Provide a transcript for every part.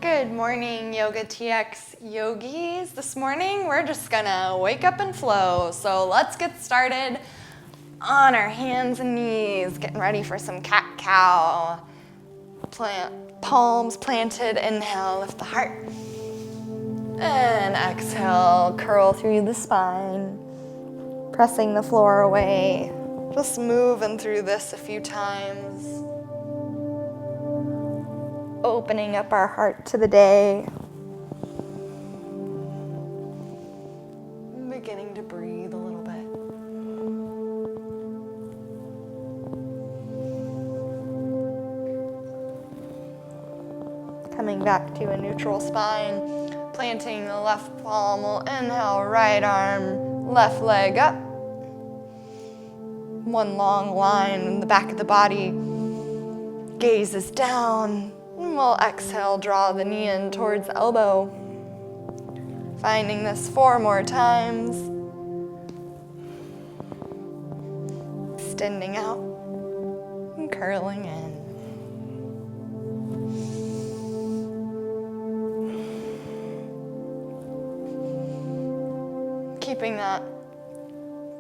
Good morning, Yoga TX yogis. This morning we're just gonna wake up and flow. So let's get started on our hands and knees, getting ready for some cat-cow. Palms planted, inhale, lift the heart. And exhale, curl through the spine, pressing the floor away. Just moving through this a few times. Opening up our heart to the day. Beginning to breathe a little bit. Coming back to a neutral spine. Planting the left palm. We'll inhale, right arm, left leg up. One long line in the back of the body. Gaze is down. And we'll exhale, draw the knee in towards the elbow. Finding this 4 more times. Extending out and curling in. Keeping that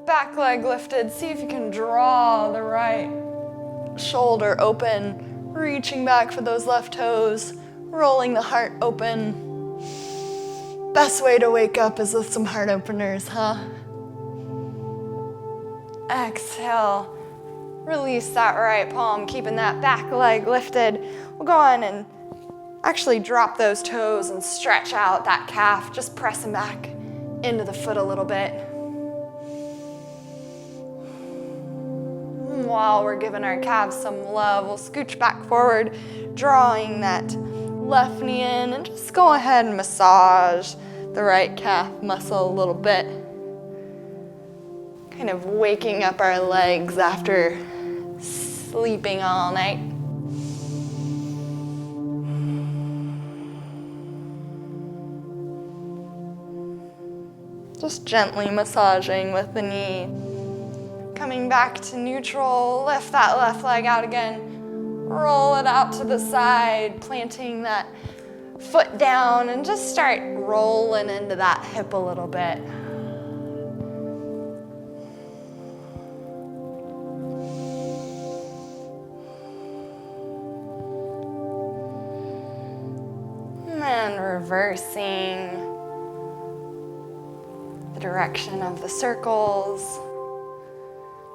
back leg lifted. See if you can draw the right shoulder open. Reaching back for those left toes, rolling the heart open. Best way to wake up is with some heart openers, huh? Exhale, release that right palm, keeping that back leg lifted. We'll go on and actually drop those toes and stretch out that calf, just pressing back into the foot a little bit. While we're giving our calves some love, we'll scooch back forward, drawing that left knee in, and just go ahead and massage the right calf muscle a little bit. Kind of waking up our legs after sleeping all night. Just gently massaging with the knee. Coming back to neutral, lift that left leg out again. Roll it out to the side, planting that foot down, and just start rolling into that hip a little bit. And then reversing the direction of the circles.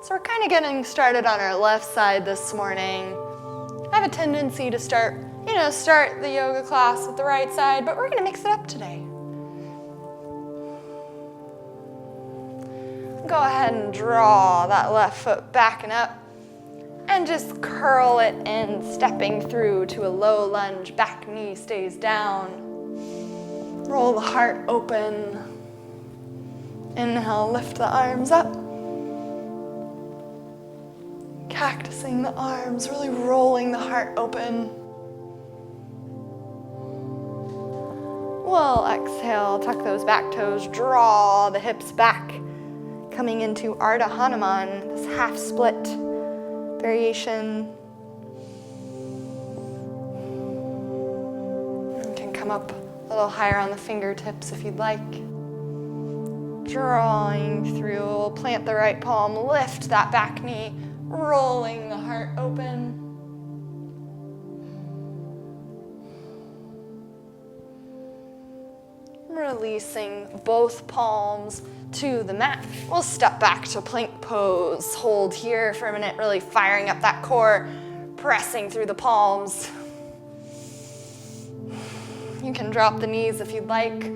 So we're kind of getting started on our left side this morning. I have a tendency to start the yoga class with the right side, but we're going to mix it up today. Go ahead and draw that left foot back and up, and just curl it in, stepping through to a low lunge. Back knee stays down. Roll the heart open. Inhale, lift the arms up. Cactusing the arms, really rolling the heart open. We'll exhale, tuck those back toes, draw the hips back, coming into Ardha Hanuman, this half split variation. You can come up a little higher on the fingertips if you'd like. Drawing through, we'll plant the right palm, lift that back knee, rolling the heart open. Releasing both palms to the mat. We'll step back to plank pose. Hold here for a minute, really firing up that core, pressing through the palms. You can drop the knees if you'd like,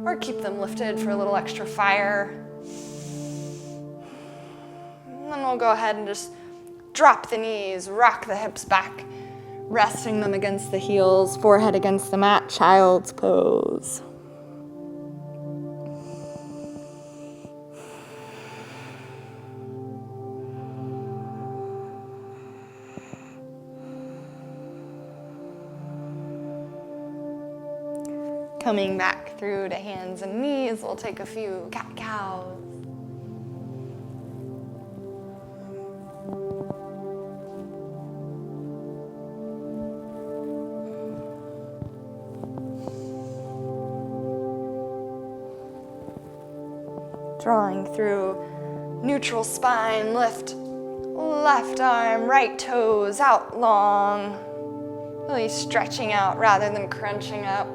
or keep them lifted for a little extra fire. And then we'll go ahead and just drop the knees, rock the hips back, resting them against the heels, forehead against the mat, child's pose. Coming back through to hands and knees, we'll take a few cat-cows. Drawing through neutral spine, lift left arm, right toes out long. Really stretching out rather than crunching up.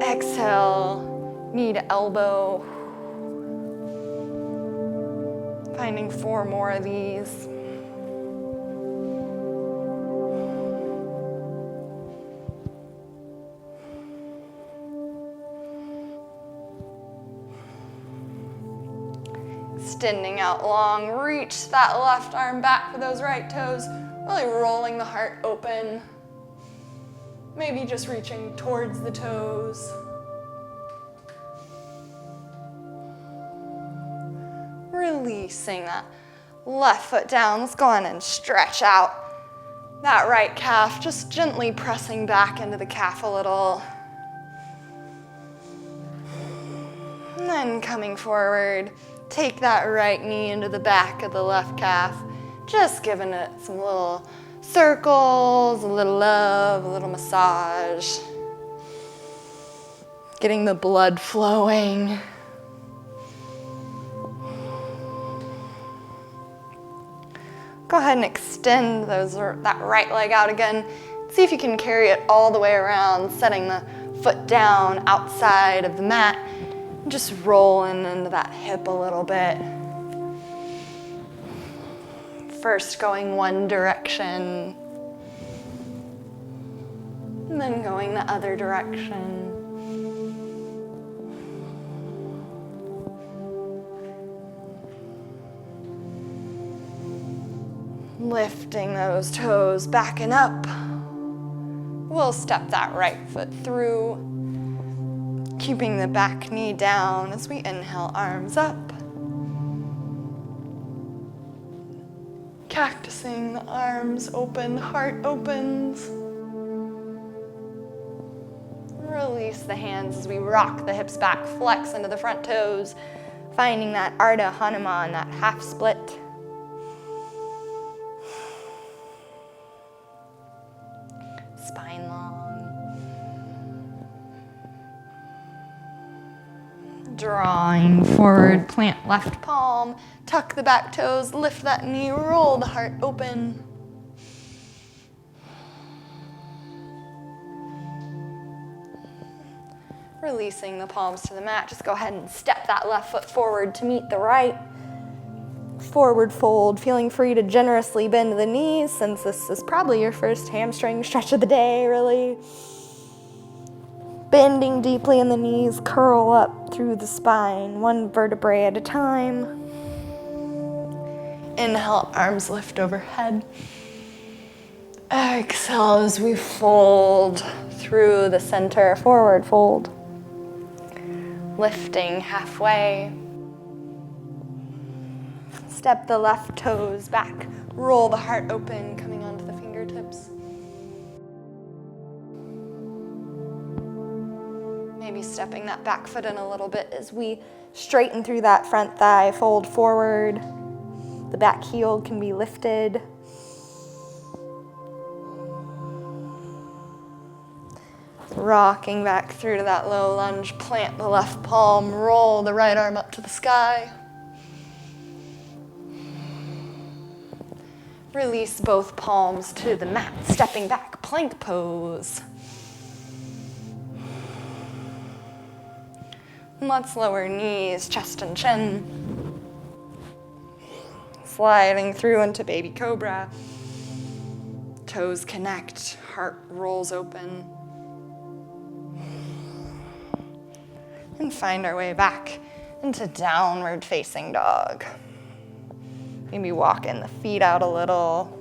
Exhale, knee to elbow. Finding 4 more of these. Extending out long, reach that left arm back for those right toes, really rolling the heart open. Maybe just reaching towards the toes. Releasing that left foot down. Let's go on and stretch out that right calf, just gently pressing back into the calf a little. And then coming forward, take that right knee into the back of the left calf, just giving it some little circles, a little love, a little massage. Getting the blood flowing. Go ahead and extend that right leg out again. See if you can carry it all the way around, setting the foot down outside of the mat. Just rolling into that hip a little bit. First going one direction, and then going the other direction. Lifting those toes, backing up. We'll step that right foot through, keeping the back knee down as we inhale, arms up. Cactusing, the arms open, heart opens. Release the hands as we rock the hips back, flex into the front toes, finding that Ardha Hanuman, that half split. Spine long. Drawing forward, plant left palm, tuck the back toes, lift that knee, roll the heart open. Releasing the palms to the mat, just go ahead and step that left foot forward to meet the right. Forward fold, feeling free to generously bend the knees since this is probably your first hamstring stretch of the day, really. Bending deeply in the knees, curl up through the spine, one vertebrae at a time. Inhale, arms lift overhead. Exhale as we fold through the center, forward fold. Lifting halfway. Step the left toes back, roll the heart open, coming onto the fingertips. Maybe stepping that back foot in a little bit as we straighten through that front thigh, fold forward. The back heel can be lifted. Rocking back through to that low lunge, plant the left palm, roll the right arm up to the sky. Release both palms to the mat, stepping back, plank pose. Let's lower knees, chest and chin. Sliding through into baby cobra. Toes connect, heart rolls open. And find our way back into downward facing dog. Maybe walking the feet out a little.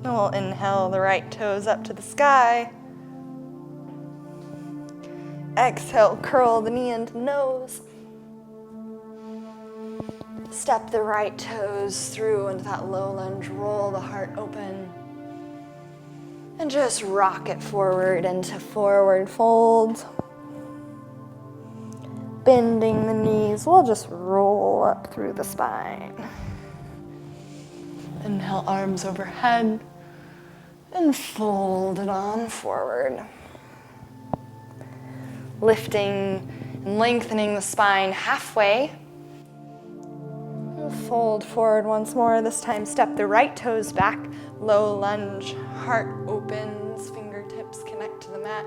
And we'll inhale the right toes up to the sky. Exhale, curl the knee into nose. Step the right toes through into that low lunge, roll the heart open. And just rock it forward into forward fold. Bending the knees, we'll just roll up through the spine. Inhale, arms overhead. and fold it on forward. Lifting and lengthening the spine halfway. We'll fold forward once more. This time step the right toes back. Low lunge, heart opens, fingertips connect to the mat.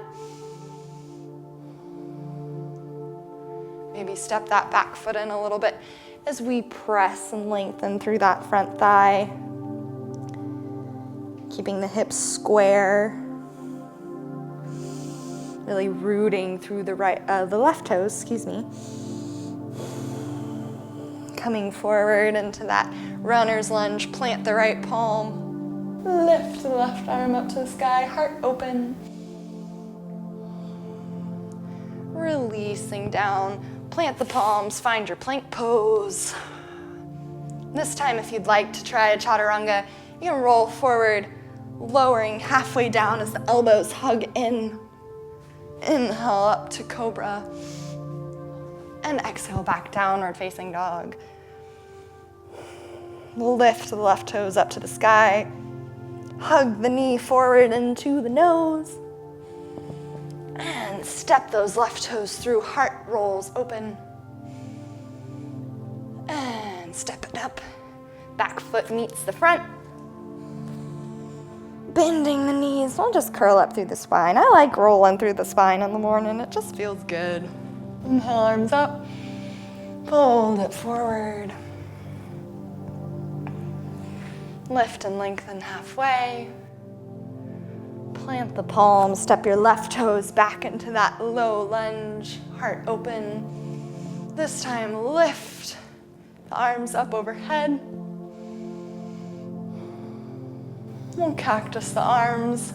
Maybe step that back foot in a little bit as we press and lengthen through that front thigh. Keeping the hips square. Really rooting through the left toes, Coming forward into that runner's lunge, plant the right palm. Lift the left arm up to the sky, heart open. Releasing down, plant the palms, find your plank pose. This time, if you'd like to try a chaturanga, you can roll forward, lowering halfway down as the elbows hug in. Inhale up to cobra. And exhale back, downward facing dog. Lift the left toes up to the sky. Hug the knee forward into the nose. And step those left toes through, heart rolls open. And step it up. Back foot meets the front. Bending the knees, don't just curl up through the spine. I like rolling through the spine in the morning, it just feels good. Inhale, arms up. Fold it forward. Lift and lengthen halfway. Plant the palms, step your left toes back into that low lunge, heart open. This time lift the arms up overhead. We'll cactus the arms.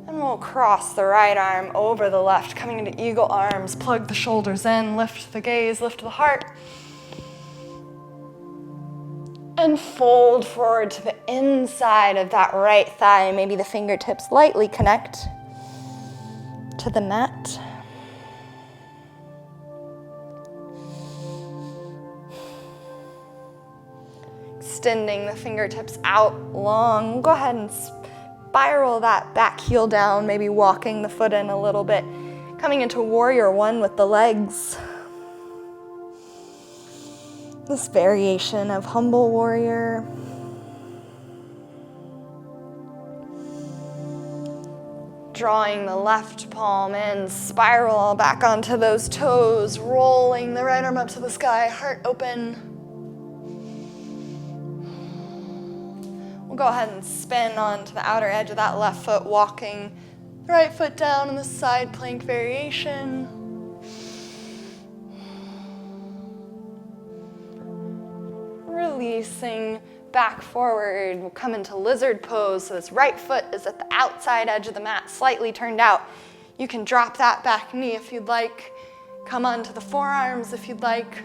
And we'll cross the right arm over the left, coming into eagle arms. Plug the shoulders in, lift the gaze, lift the heart. And fold forward to the inside of that right thigh. Maybe the fingertips lightly connect to the mat. Extending the fingertips out long. Go ahead and spiral that back heel down, maybe walking the foot in a little bit. Coming into warrior one with the legs. This variation of humble warrior. Drawing the left palm in, spiral back onto those toes, rolling the right arm up to the sky, heart open. We'll go ahead and spin onto the outer edge of that left foot, walking the right foot down in the side plank variation. Releasing back forward, we'll come into lizard pose. So this right foot is at the outside edge of the mat, slightly turned out. You can drop that back knee if you'd like. Come onto the forearms if you'd like,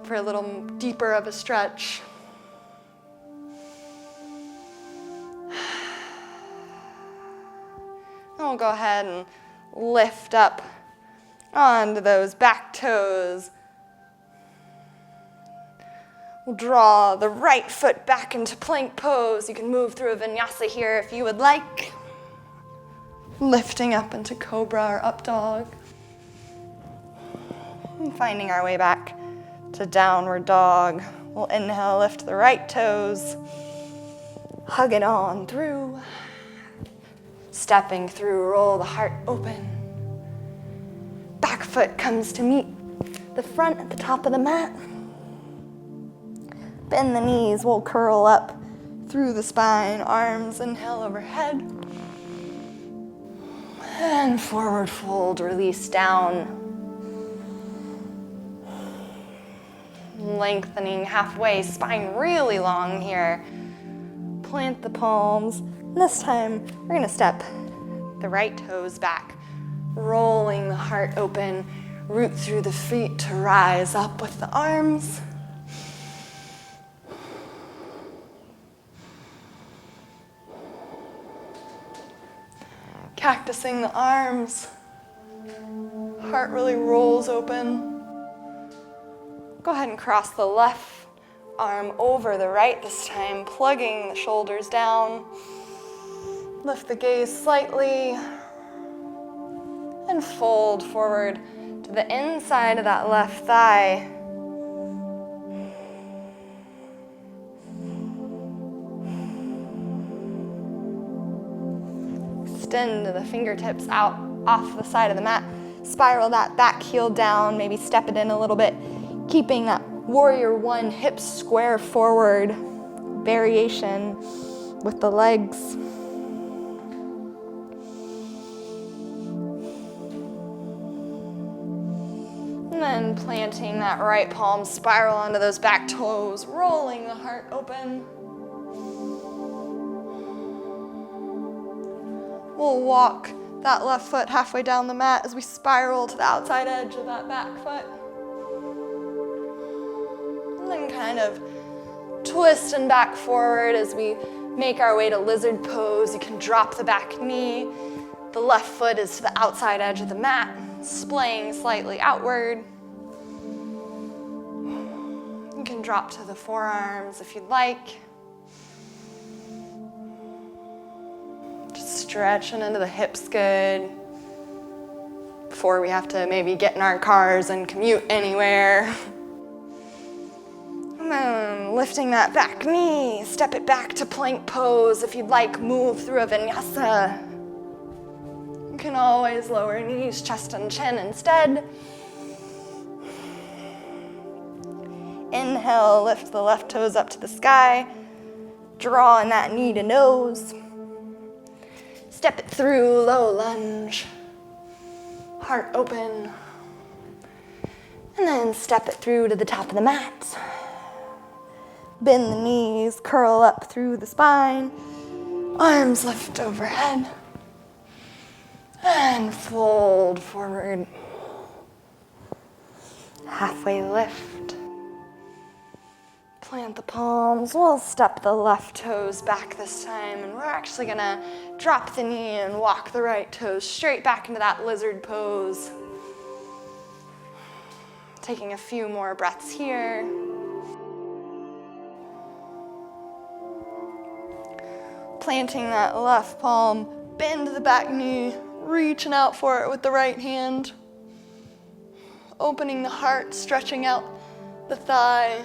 for a little deeper of a stretch. And we'll go ahead and lift up onto those back toes. We'll draw the right foot back into plank pose. You can move through a vinyasa here if you would like. Lifting up into cobra or up dog. And finding our way back to downward dog. We'll inhale, lift the right toes. Hug it on through. Stepping through, roll the heart open. Back foot comes to meet the front at the top of the mat. Bend the knees, we'll curl up through the spine, arms inhale overhead. And forward fold, release down. Lengthening halfway, spine really long here. Plant the palms. This time, we're gonna step the right toes back, rolling the heart open, root through the feet to rise up with the arms. Cactusing the arms. Heart really rolls open. Go ahead and cross the left arm over the right this time, plugging the shoulders down. Lift the gaze slightly and fold forward to the inside of that left thigh. Extend the fingertips out off the side of the mat. Spiral that back heel down, maybe step it in a little bit, keeping that warrior one, hips square forward variation with the legs. And then planting that right palm, spiral onto those back toes, rolling the heart open. We'll walk that left foot halfway down the mat as we spiral to the outside edge of that back foot. And then kind of twist and back forward as we make our way to lizard pose. You can drop the back knee. The left foot is to the outside edge of the mat, splaying slightly outward. You can drop to the forearms if you'd like. Just stretching into the hips good before we have to maybe get in our cars and commute anywhere. And then lifting that back knee, step it back to plank pose. If you'd like, move through a vinyasa. You can always lower knees, chest and chin instead. Inhale, lift the left toes up to the sky, drawing that knee to nose. Step it through, low lunge, heart open. And then step it through to the top of the mat. Bend the knees, curl up through the spine, arms lift overhead, and fold forward. Halfway lift. Plant the palms. We'll step the left toes back this time, and we're actually gonna drop the knee and walk the right toes straight back into that lizard pose. Taking a few more breaths here. Planting that left palm, bend the back knee, reaching out for it with the right hand. Opening the heart, stretching out the thigh.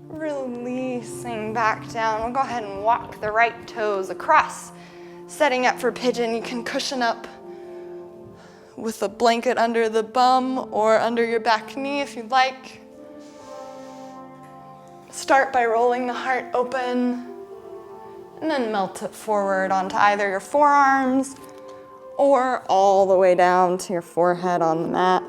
Releasing back down. We'll go ahead and walk the right toes across. Setting up for pigeon, you can cushion up with a blanket under the bum or under your back knee if you'd like. Start by rolling the heart open and then melt it forward onto either your forearms or all the way down to your forehead on the mat.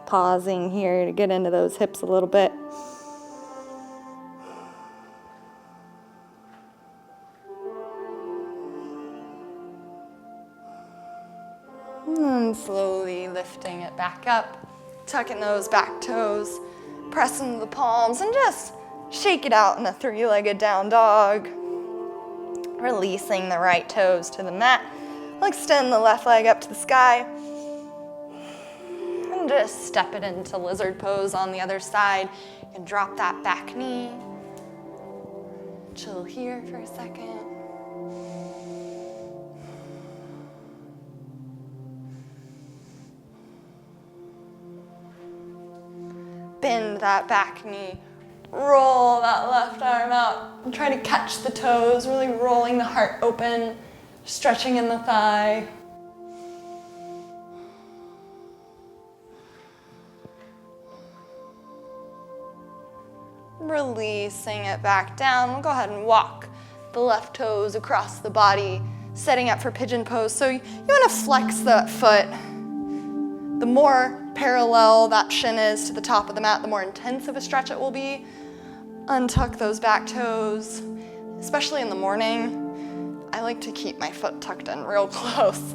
Pausing here to get into those hips a little bit. And slowly lifting it back up, tucking those back toes, pressing the palms, and just shake it out in a three-legged down dog. Releasing the right toes to the mat. We'll extend the left leg up to the sky. And just step it into lizard pose on the other side. You can drop that back knee. Chill here for a second. Bend that back knee, roll that left arm out, and try to catch the toes, really rolling the heart open, stretching in the thigh. Releasing it back down. We'll go ahead and walk the left toes across the body, setting up for pigeon pose. So you want to flex that foot. The more parallel that shin is to the top of the mat, the more intense of a stretch it will be. Untuck those back toes, especially in the morning. I like to keep my foot tucked in real close.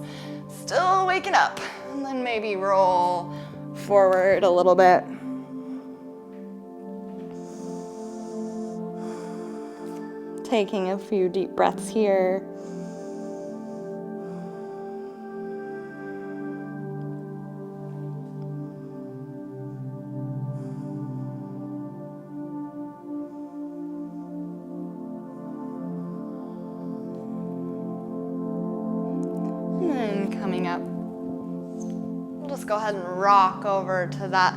Still waking up. And then maybe roll forward a little bit. Taking a few deep breaths here. go ahead and rock over to that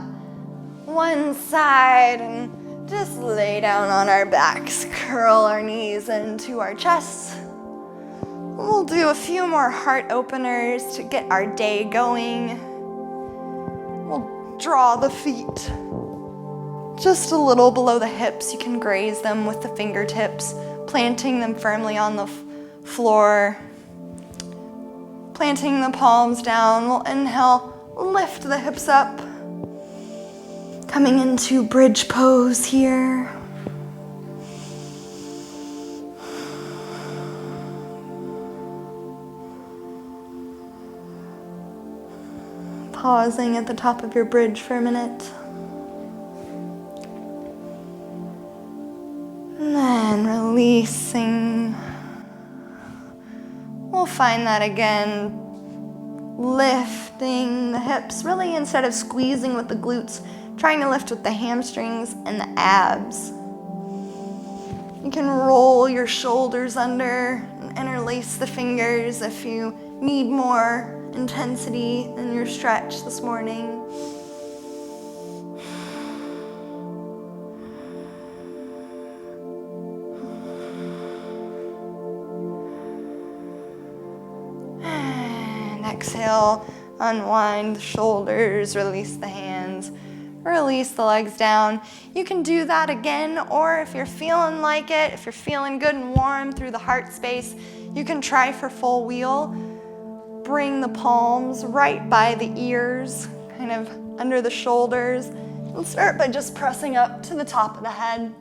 one side and just lay down on our backs, curl our knees into our chests. We'll do a few more heart openers to get our day going. We'll draw the feet just a little below the hips. You can graze them with the fingertips, planting them firmly on the floor. Planting the palms down. We'll inhale, lift the hips up. Coming into bridge pose here. Pausing at the top of your bridge for a minute. And then releasing. We'll find that again. Lifting the hips, really instead of squeezing with the glutes, trying to lift with the hamstrings and the abs. You can roll your shoulders under and interlace the fingers if you need more intensity in your stretch this morning. And exhale, unwind the shoulders, release the hands, release the legs down. You can do that again, or if you're feeling like it, if you're feeling good and warm through the heart space, you can try for full wheel. Bring the palms right by the ears, kind of under the shoulders. And start by just pressing up to the top of the head.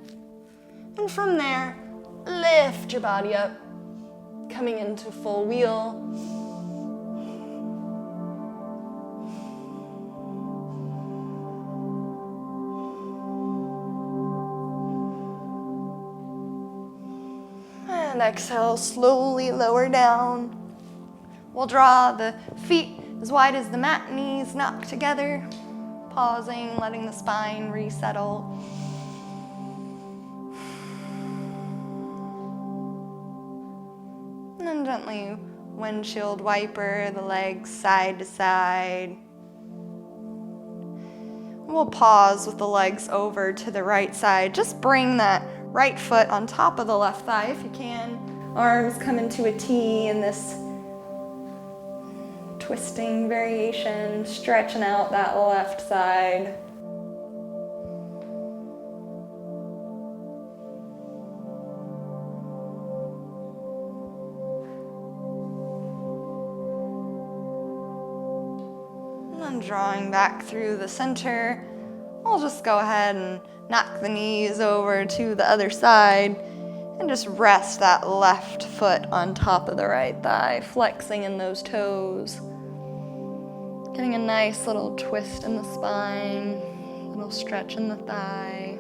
And from there, lift your body up, coming into full wheel. And exhale, slowly lower down. We'll draw the feet as wide as the mat, knees knock together. Pausing, letting the spine resettle. And then gently windshield wiper the legs side to side. We'll pause with the legs over to the right side. Just bring that right foot on top of the left thigh if you can. Arms come into a T in this twisting variation, stretching out that left side. And then drawing back through the center, we'll just go ahead and knock the knees over to the other side and just rest that left foot on top of the right thigh, flexing in those toes. Getting a nice little twist in the spine, little stretch in the thigh.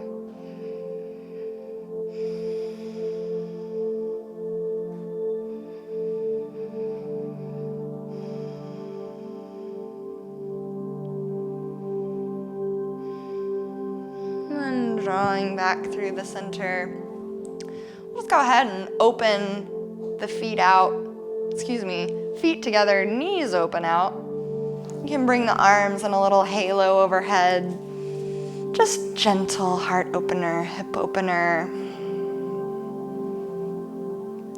And then drawing back through the center. Let's go ahead and open the feet out. Feet together, knees open out. You can bring the arms in a little halo overhead. Just gentle heart opener, hip opener.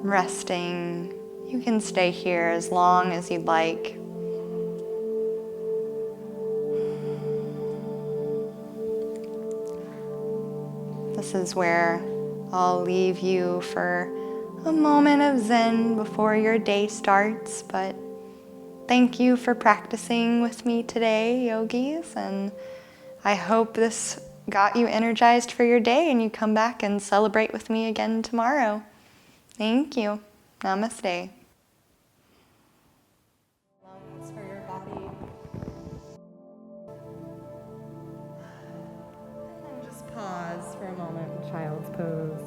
Resting. You can stay here as long as you'd like. This is where I'll leave you for a moment of Zen before your day starts, but thank you for practicing with me today, yogis, and I hope this got you energized for your day and you come back and celebrate with me again tomorrow. Thank you. Namaste. Lungs for your body. And just pause for a moment in child's pose.